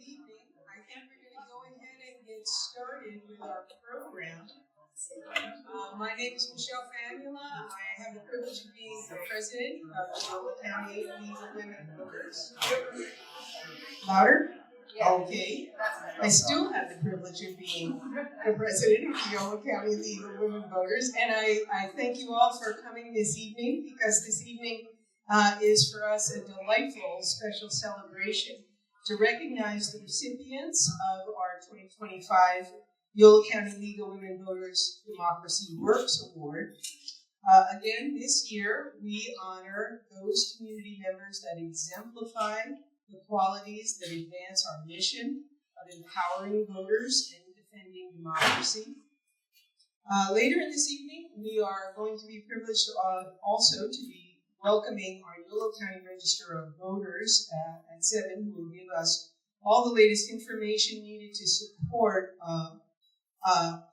evening. I think we're going to go ahead and get started with our program. My name is Michelle Famula. I have the privilege of being the president of Yolo County League of Women Voters. Louder? Okay. I still have the privilege of being the president of the Yolo County League of Women Voters, and I thank you all for coming this evening, because this evening is for us a delightful special celebration to recognize the recipients of our 2025 Yolo County League of Women Voters Democracy Works Award. Again, this year we honor those community members that exemplify the qualities that advance our mission of empowering voters and defending democracy. Later in this evening, we are going to be privileged also to be welcoming our Yolo County Register of Voters at 7, who will give us all the latest information needed to support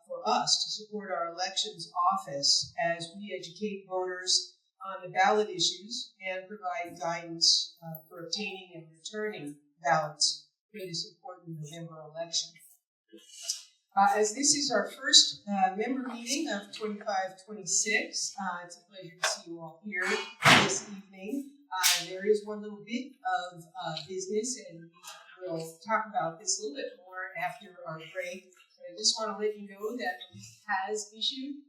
for us to support our elections office as we educate voters on the ballot issues and provide guidance for obtaining and returning ballots for this important November election. As this is our first member meeting of 25-26, it's a pleasure to see you all here this evening. There is one little bit of business, and we will talk about this a little bit more after our break. But I just want to let you know that we has issued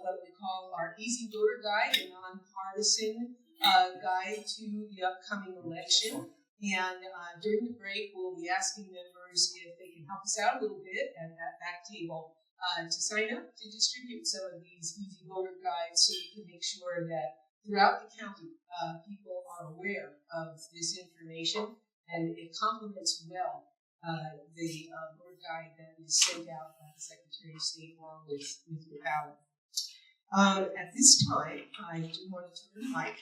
what we call our Easy Voter Guide, a nonpartisan guide to the upcoming election. And during the break, we'll be asking members if they can help us out a little bit at that back table to sign up to distribute some of these Easy Voter Guides, so we can make sure that throughout the county, people are aware of this information, and it complements well the voter guide that is sent out by the Secretary of State along with your ballot. At this time, I do want to turn the mic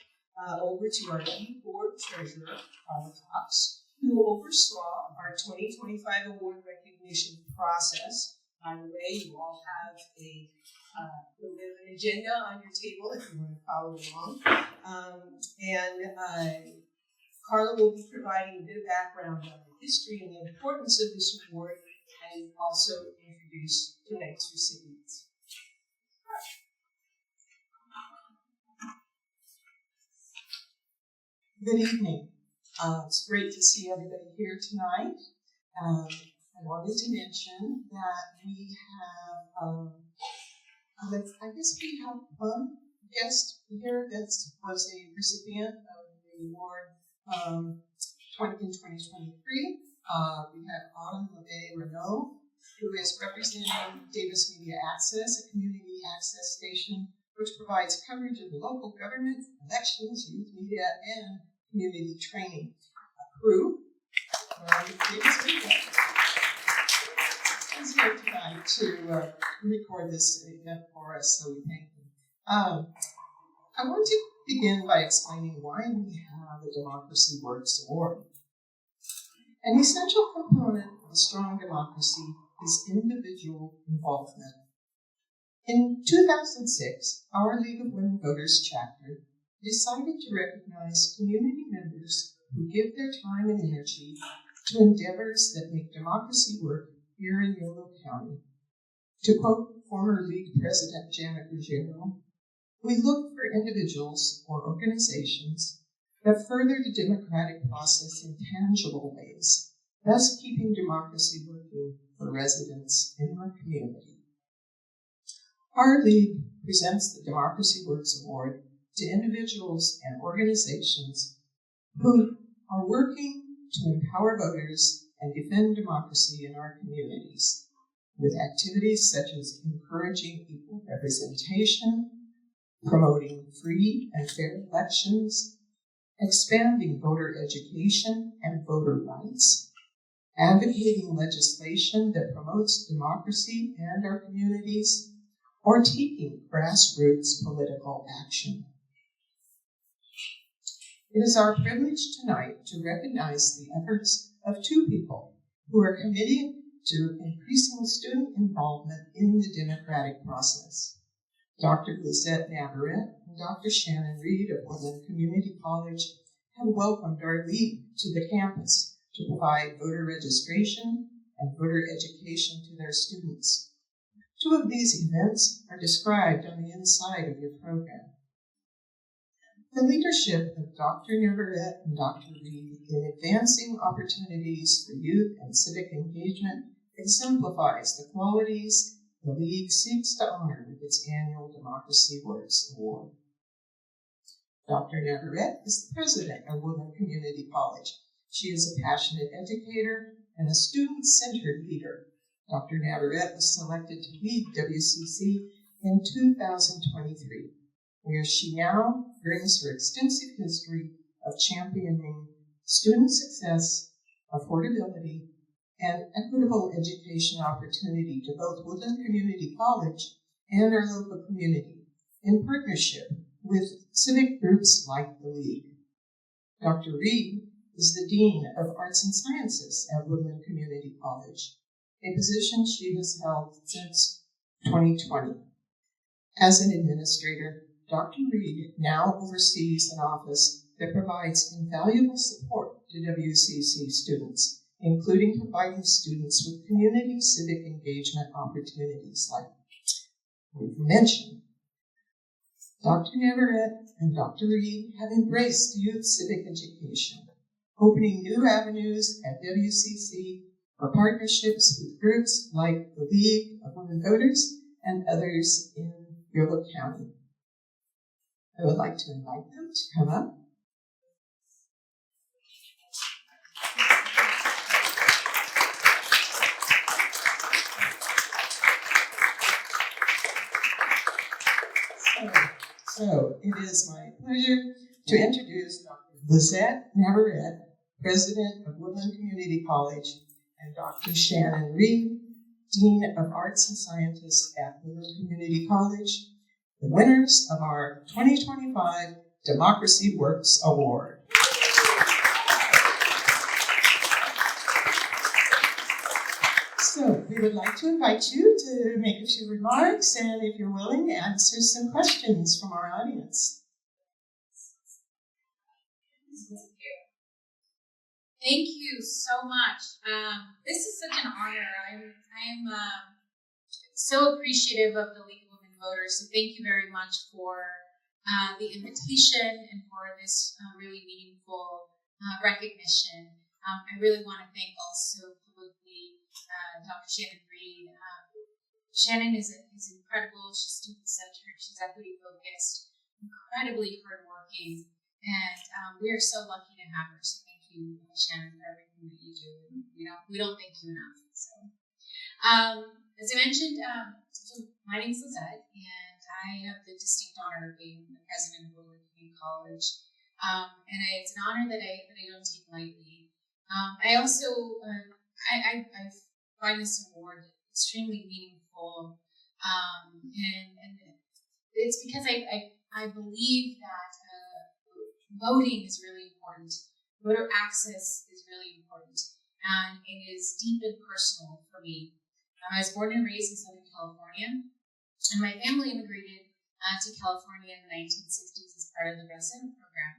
over to our lead board treasurer, Carla Cox, who will oversaw our 2025 award recognition process. By the way, you all have a little bit of an agenda on your table if you want to follow along. Carla will be providing a bit of background on the history and the importance of this award, and also introduce tonight's recipients. Good evening. It's great to see everybody here tonight. I wanted to mention that we have, I guess we have one guest here that was a recipient of the award in 2023. We have Autumn LeVay-Renault, who is representing Davis Media Access, a community access station which provides coverage of the local government, elections, youth media, and community training. Crew Davis Media is here tonight to record this event for us, so we thank them. I want to begin by explaining why we have the Democracy Works Award. An essential component of a strong democracy is individual involvement. In 2006, our League of Women Voters chapter decided to recognize community members who give their time and energy to endeavors that make democracy work here in Yolo County. To quote former League President Janet Ruggiero, "We look for individuals or organizations that further the democratic process in tangible ways, thus keeping democracy working for residents in our community." Our League presents the Democracy Works Award to individuals and organizations who are working to empower voters and defend democracy in our communities, with activities such as encouraging equal representation, promoting free and fair elections, expanding voter education and voter rights, advocating legislation that promotes democracy and our communities, or taking grassroots political action. It is our privilege tonight to recognize the efforts of two people who are committed to increasing student involvement in the democratic process. Dr. Lizette Navarette and Dr. Shannon Reed of Woodland Community College have welcomed our league to the campus to provide voter registration and voter education to their students. 2 of these events are described on the inside of your program. The leadership of Dr. Navarette and Dr. Reed in advancing opportunities for youth and civic engagement exemplifies the qualities the League seeks to honor with its annual Democracy Works Award. Dr. Navarette is the president of Woodland Community College. She is a passionate educator and a student-centered leader. Dr. Navarette was selected to lead WCC in 2023, where she now brings her extensive history of championing student success, affordability, and equitable education opportunity to both Woodland Community College and our local community in partnership with civic groups like the League. Dr. Reed is the Dean of Arts and Sciences at Woodland Community College, a position she has held since 2020. As an administrator, Dr. Reed now oversees an office that provides invaluable support to WCC students, including providing students with community civic engagement opportunities like we've mentioned. Dr. Navarette and Dr. Reed have embraced youth civic education, opening new avenues at WCC for partnerships with groups like the League of Women Voters and others in Yolo County. I would like to invite them to come up. So it is my pleasure to introduce Dr. Lizette Navarette, President of Woodland Community College, and Dr. Shannon Reed, Dean of Arts and Sciences at Woodland Community College, the winners of our 2025 Democracy Works Award. So we would like to invite you to make a few remarks and, if you're willing, answer some questions from our audience. Thank you so much. This is such an honor. I'm so appreciative of the League of Women Voters. So thank you very much for the invitation and for this really meaningful recognition. I really want to thank also publicly Dr. Shannon Reed. Shannon is incredible. She's student-centered. She's equity-focused, incredibly hardworking, and we are so lucky to have her. So thank you, Shannon, for everything that you do. We don't thank you enough. So, as I mentioned, my name is Lizette, and I have the distinct honor of being the president of Woodland Community College. And it's an honor that I don't take lightly. I also I find this award extremely meaningful, and it's because I believe that voting is really important. Voter access is really important, and it is deep and personal for me. I was born and raised in Southern California, and my family immigrated to California in the 1960s as part of the resident program.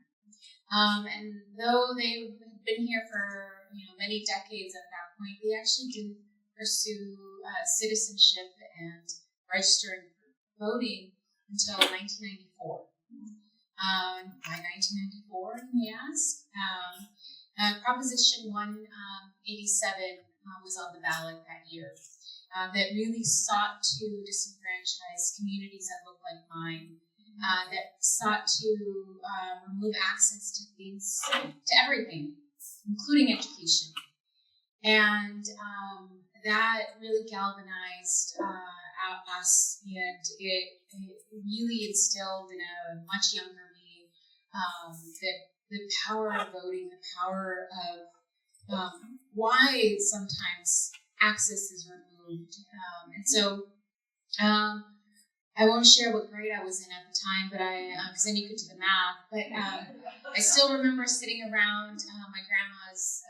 And though they had been here for many decades at that point, they actually didn't pursue citizenship and registering for voting until 1994. By 1994, you may ask, Proposition 187 was on the ballot that year. That really sought to disenfranchise communities that look like mine, that sought to remove access to things, to everything, including education. And that really galvanized us, and it really instilled in a much younger me the power of voting, the power of why sometimes access is removed. And so I won't share what grade I was in at the time, but because then you could do the math. But I still remember sitting around my grandma's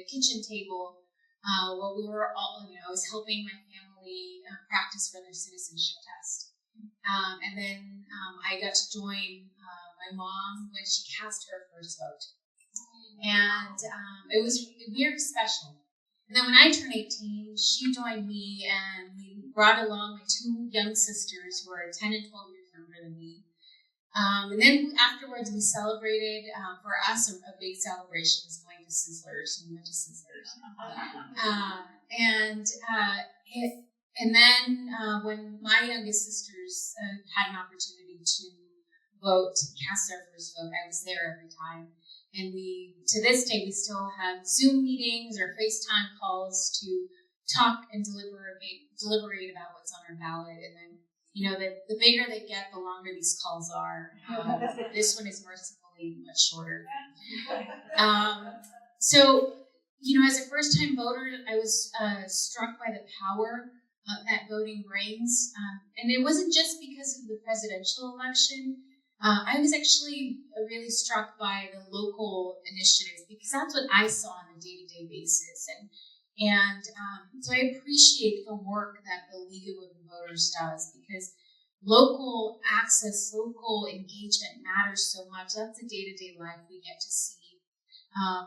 kitchen table while we were all, I was helping my family practice for their citizenship test. And then I got to join my mom when she cast her first vote. and it was very special. And then when I turned 18, she joined me, and we brought along my two young sisters who are 10 and 12 years younger than me. And then afterwards, we celebrated. For us, a big celebration was going to Sizzlers. We went to Sizzlers. And then when my youngest sisters had an opportunity to vote, cast their first vote, I was there every time. And to this day, we still have Zoom meetings or FaceTime calls to talk and deliberate about what's on our ballot. And then, the bigger they get, the longer these calls are. This one is mercifully much shorter. So, as a first-time voter, I was struck by the power that voting brings. And it wasn't just because of the presidential election. I was actually really struck by the local initiatives because that's what I saw on a day-to-day basis. And so I appreciate the work that the League of Women Voters does because local access, local engagement matters so much. That's the day-to-day life we get to see.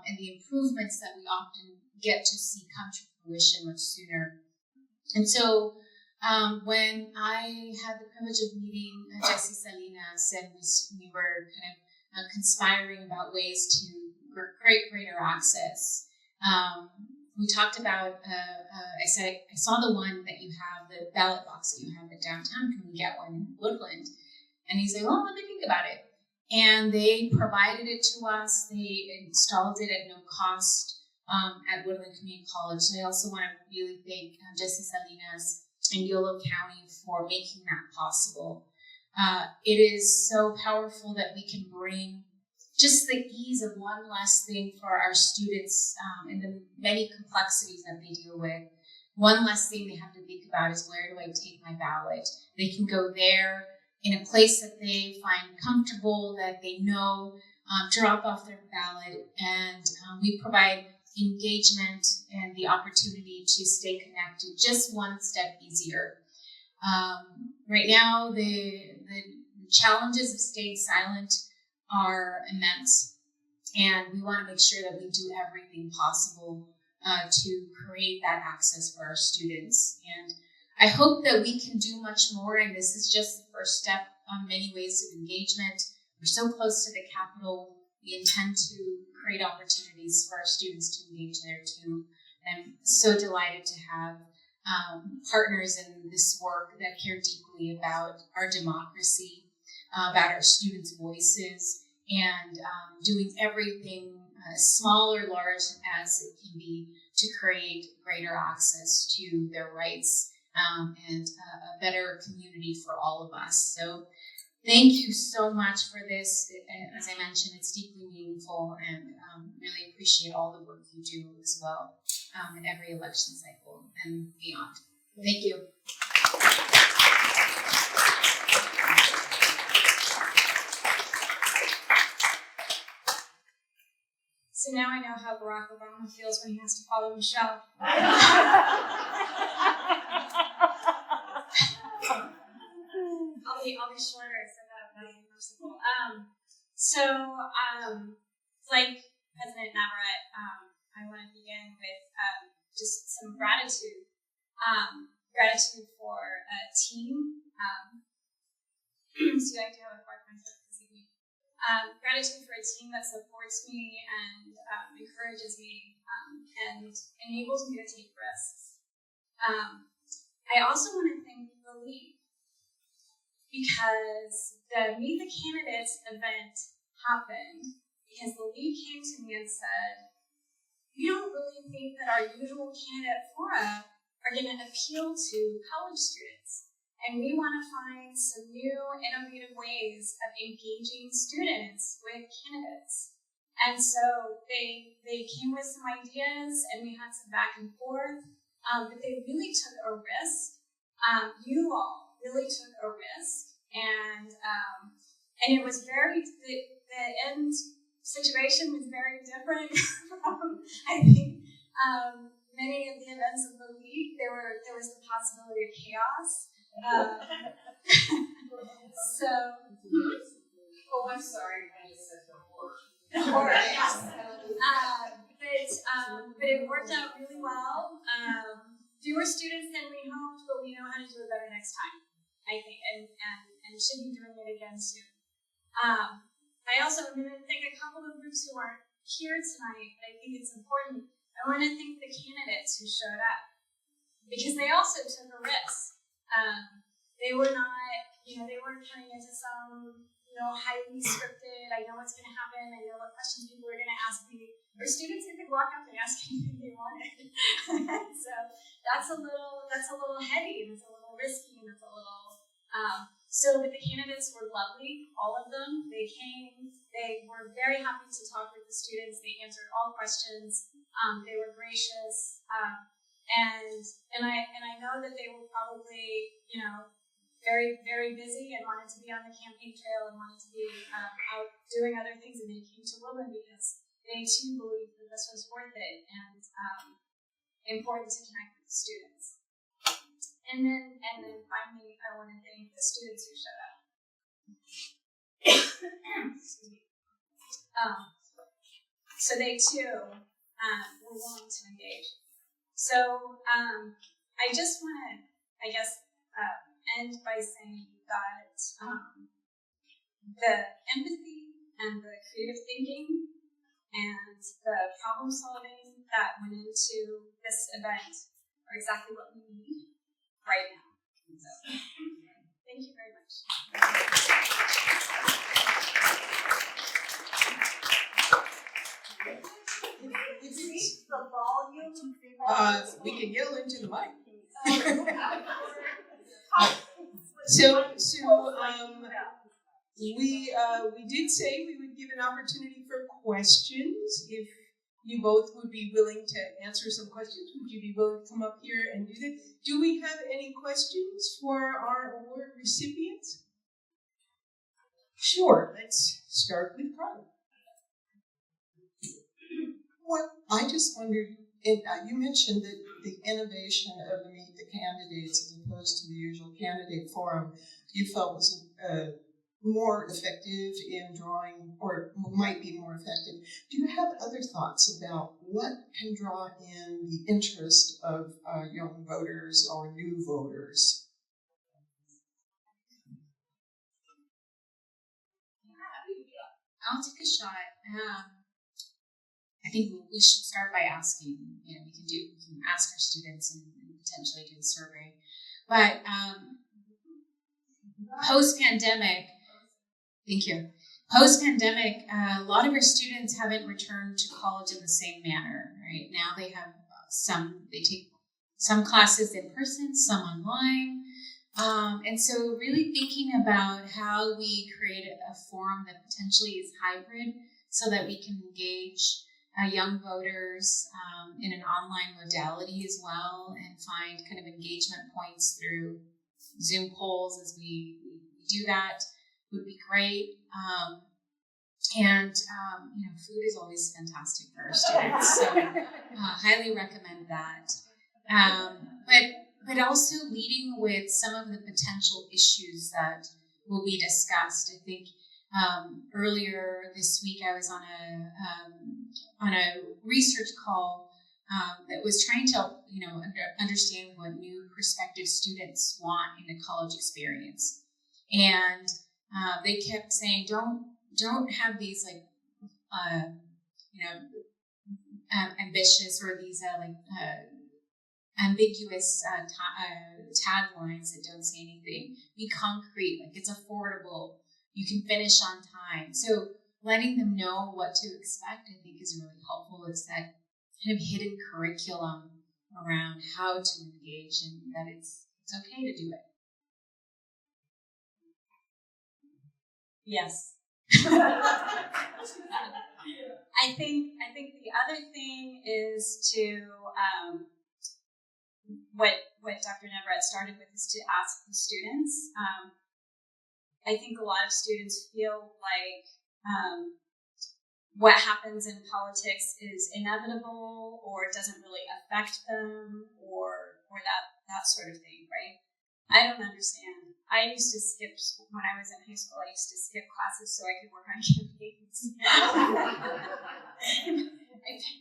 And the improvements that we often get to see come to fruition much sooner. And so when I had the privilege of meeting Jessie Salinas, and we were kind of conspiring about ways to create greater access, we talked about, I said, I saw the one that you have, the ballot box that you have at downtown. Can we get one in Woodland? And he's like, well, let me think about it. And they provided it to us. They installed it at no cost at Woodland Community College. So I also want to really thank Jessie Salinas and Yolo County for making that possible. It is so powerful that we can bring just the ease of one less thing for our students and the many complexities that they deal with. One less thing they have to think about is, where do I take my ballot? They can go there in a place that they find comfortable, that they know, drop off their ballot, and we provide engagement and the opportunity to stay connected just one step easier. Right now, the challenges of staying silent are immense, and we want to make sure that we do everything possible to create that access for our students. And I hope that we can do much more, and this is just the first step on many ways of engagement. We're so close to the Capitol. We intend to create opportunities for our students to engage there too. And I'm so delighted to have partners in this work that care deeply about our democracy, about our students' voices, and doing everything small or large as it can be to create greater access to their rights and a better community for all of us. So thank you so much for this. As I mentioned, it's deeply meaningful, and really appreciate all the work you do as well in every election cycle and beyond. Thank you. So now I know how Barack Obama feels when he has to follow Michelle. I'll be shorter, so that'll be merciful. Like President Navarette, I want to begin with just some gratitude. Gratitude for a team. So I do have a PowerPoint this evening. Gratitude for a team that supports me and encourages me and enables me to take risks. I also want to thank the League, because the Meet the Candidates event happened because the League came to me and said, we don't really think that our usual candidate fora are going to appeal to college students. And we want to find some new, innovative ways of engaging students with candidates. And so they came with some ideas, and we had some back and forth, but they really took a risk. You all really took a risk, and it was the end situation was very different from, I think, many of the events of the League. There was the possibility of chaos. Oh, I'm sorry, I just said the horror. The horror, yes. But it worked out really well. Fewer students than we hoped, but we know how to do it better next time, I think, and should be doing it again soon. I also am going to thank a couple of groups who aren't here tonight, but I think it's important. I want to thank the candidates who showed up, because they also took a risk. They were not, they weren't turning into some, highly scripted, I know what's going to happen, I know what questions people are going to ask me. Or students who could walk up and ask anything they wanted. So that's a little heady, and it's a little risky, and it's a little, but the candidates were lovely, all of them. They came, they were very happy to talk with the students, they answered all questions, they were gracious, and I know that they were probably, very, very busy and wanted to be on the campaign trail and wanted to be out doing other things, and they came to Woodland because they too believed that this was worth it and important to connect with the students. And then finally, I want to thank the students who showed up. Excuse me. So they too were willing to engage. So I just want to, end by saying that the empathy and the creative thinking and the problem solving that went into this event are exactly what we need right now. So, thank you very much. If it's the volume, we can yell into the mic. We did say we would give an opportunity for questions. If you both would be willing to answer some questions, would you be willing to come up here and do that? Do we have any questions for our award recipients? Sure, let's start with Carla. Well, I just wondered, you mentioned that the innovation of the Meet the Candidates as opposed to the usual candidate forum you felt was more effective in drawing, or might be more effective. Do you have other thoughts about what can draw in the interest of young voters or new voters? I'll take a shot. I think we should start by asking. We can ask our students and potentially do a survey. But post-pandemic, thank you. Post-pandemic, a lot of our students haven't returned to college in the same manner. Right now, they have they take some classes in person, some online. And so really thinking about how we create a forum that potentially is hybrid so that we can engage young voters in an online modality as well and find kind of engagement points through Zoom polls as we do that would be great. Food is always fantastic for our students, so highly recommend that. But also leading with some of the potential issues that will be discussed. I think earlier this week I was on a research call that was trying to understand what new prospective students want in a college experience, and they kept saying don't have these ambitious or these ambiguous taglines that don't say anything. Be concrete, like it's affordable, you can finish on time. So letting them know what to expect, I think, is really helpful. It's that kind of hidden curriculum around how to engage and that it's okay to do it. Yes. I think the other thing is to what Dr. Navarette started with is to ask the students. I think a lot of students feel like what happens in politics is inevitable or doesn't really affect them or that sort of thing, right? I don't understand. I used to skip, when I was in high school, I used to skip classes so I could work on campaigns.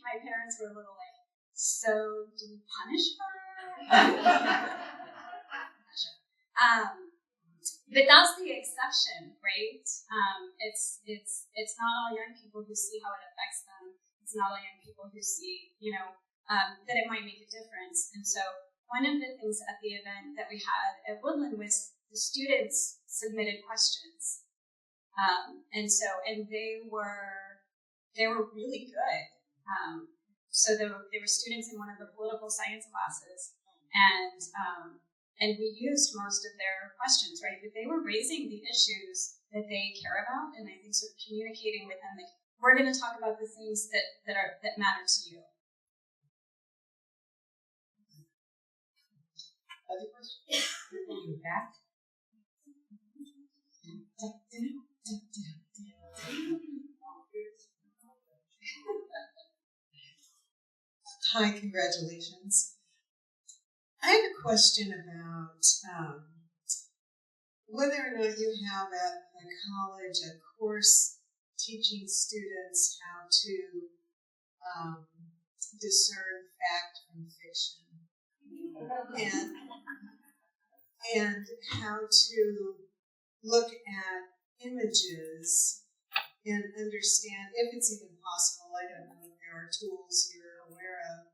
My parents were a little So do we punish her? But that's the exception, right? It's not all young people who see how it affects them. It's not all young people who see, that it might make a difference. And so one of the things at the event that we had at Woodland was the students submitted questions. And they were really good. So there were students in one of the political science classes, and we used most of their questions, right? But they were raising the issues that they care about, and I think sort of communicating with them, like, we're going to talk about the things that matter to you. Other questions? Back. Hi, congratulations. I have a question about whether or not you have at the college a course teaching students how to discern fact from fiction, and how to look at images and understand, if it's even possible, I don't know if there are tools you're aware of,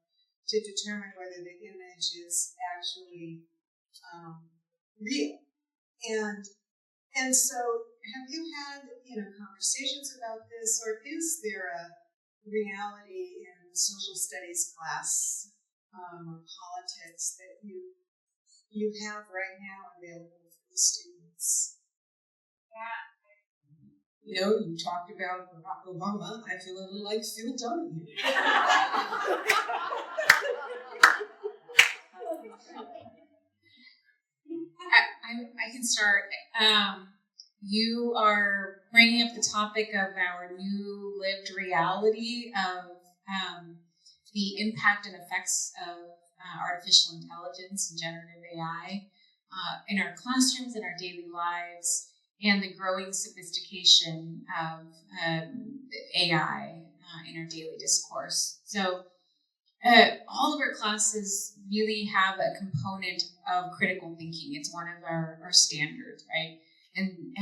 to determine whether the image is actually real. And so have you had conversations about this, or is there a reality in social studies class or politics that you have right now available for the students? Yeah. You talked about Barack Obama. I feel a little like Phil W. I can start. You are bringing up the topic of our new lived reality of the impact and effects of artificial intelligence and generative AI in our classrooms, in our daily lives, and the growing sophistication of AI in our daily discourse. So all of our classes really have a component of critical thinking. It's one of our standards, right? And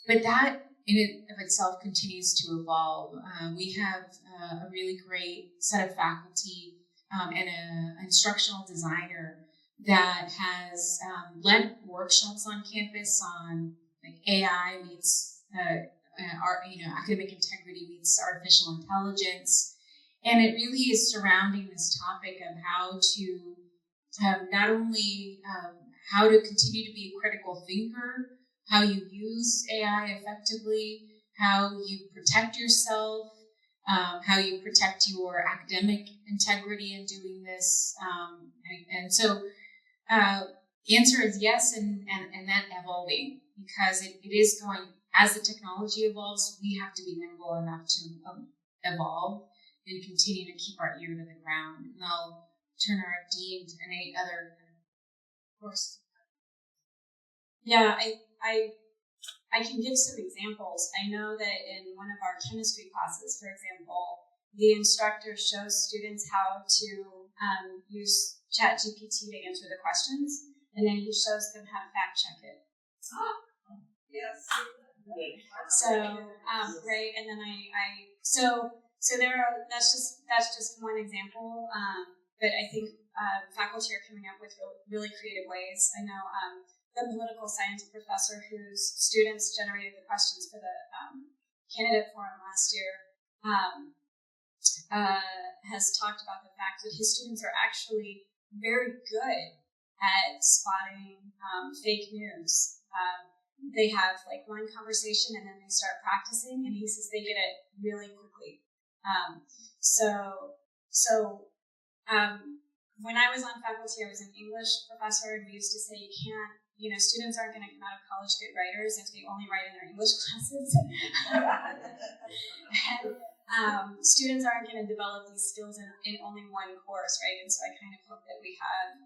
but that in it of itself continues to evolve. We have a really great set of faculty and an instructional designer that has led workshops on campus on like AI meets academic integrity meets artificial intelligence, and it really is surrounding this topic of how to not only how to continue to be a critical thinker, how you use AI effectively, how you protect yourself, how you protect your academic integrity in doing this. And so the answer is yes, and that evolving, because it is going, as the technology evolves, we have to be nimble enough to evolve and continue to keep our ear to the ground. And I'll turn our Dean to any other course. Yeah, I can give some examples. I know that in one of our chemistry classes, for example, the instructor shows students how to use ChatGPT to answer the questions, and then he shows them how to fact check it. Yes. So right, and then so there are, that's just one example, but I think faculty are coming up with really creative ways. I know the political science professor whose students generated the questions for the candidate forum last year has talked about the fact that his students are actually very good at spotting fake news. They have like one conversation and then they start practicing, and he says they get it really quickly. When I was on faculty, I was an English professor, and we used to say students aren't going to come out of college good writers if they only write in their English classes. And students aren't going to develop these skills in only one course, right? And so I kind of hope that we have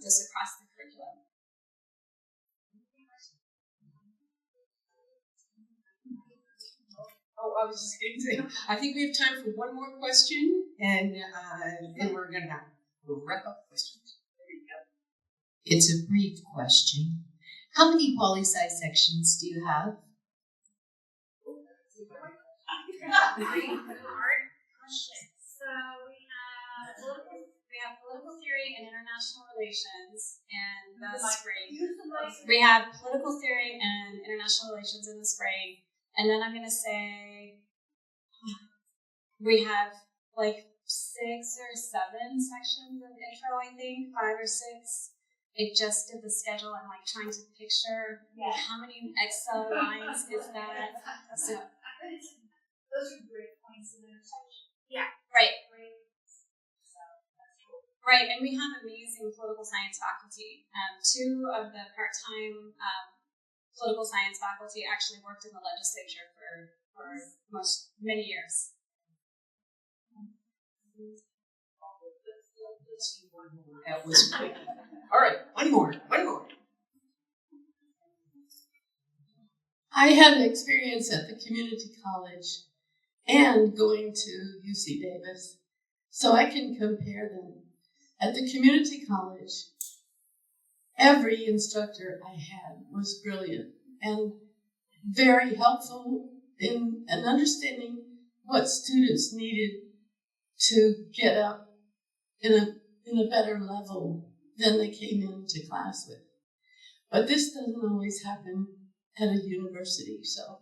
this across the curriculum. Oh, I was just going to say, I think we have time for one more question, and then we're going to wrap up questions. There you go. It's a brief question. How many poli-sci sections do you have? Hard question. So we have political theory and international relations in the spring. We have political theory and international relations in the spring, and then I'm gonna say we have like 6 or 7 sections of intro. I think 5 or 6. I just did the schedule. I'm like trying to picture like, how many Excel lines is that. So those are great points of intersection. yeah, right. Right, and we have amazing political science faculty. 2 of the part-time political science faculty actually worked in the legislature for many years. That was quick. All right, one more. I had an experience at the community college and going to UC Davis, so I can compare them. At the community college, every instructor I had was brilliant and very helpful in understanding what students needed to get up in a better level than they came into class with. But this doesn't always happen at a university, so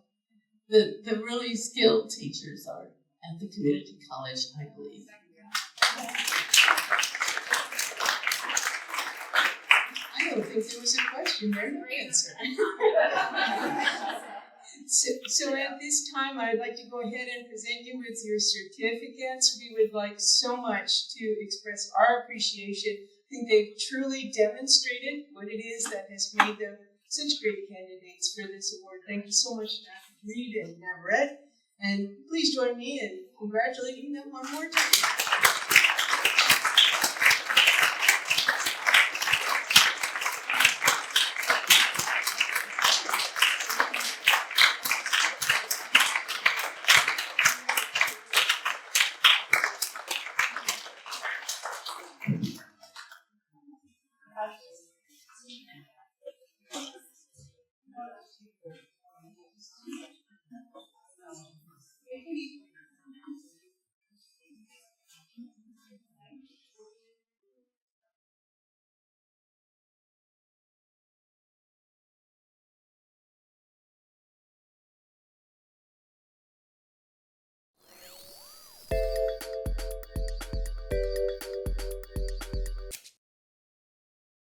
the really skilled teachers are at the community college, I believe. I don't think there was a question there, no answer. So at this time, I'd like to go ahead and present you with your certificates. We would like so much to express our appreciation. I think they've truly demonstrated what it is that has made them such great candidates for this award. Thank you so much, Dr. Reed and Navarette. And please join me in congratulating them one more time.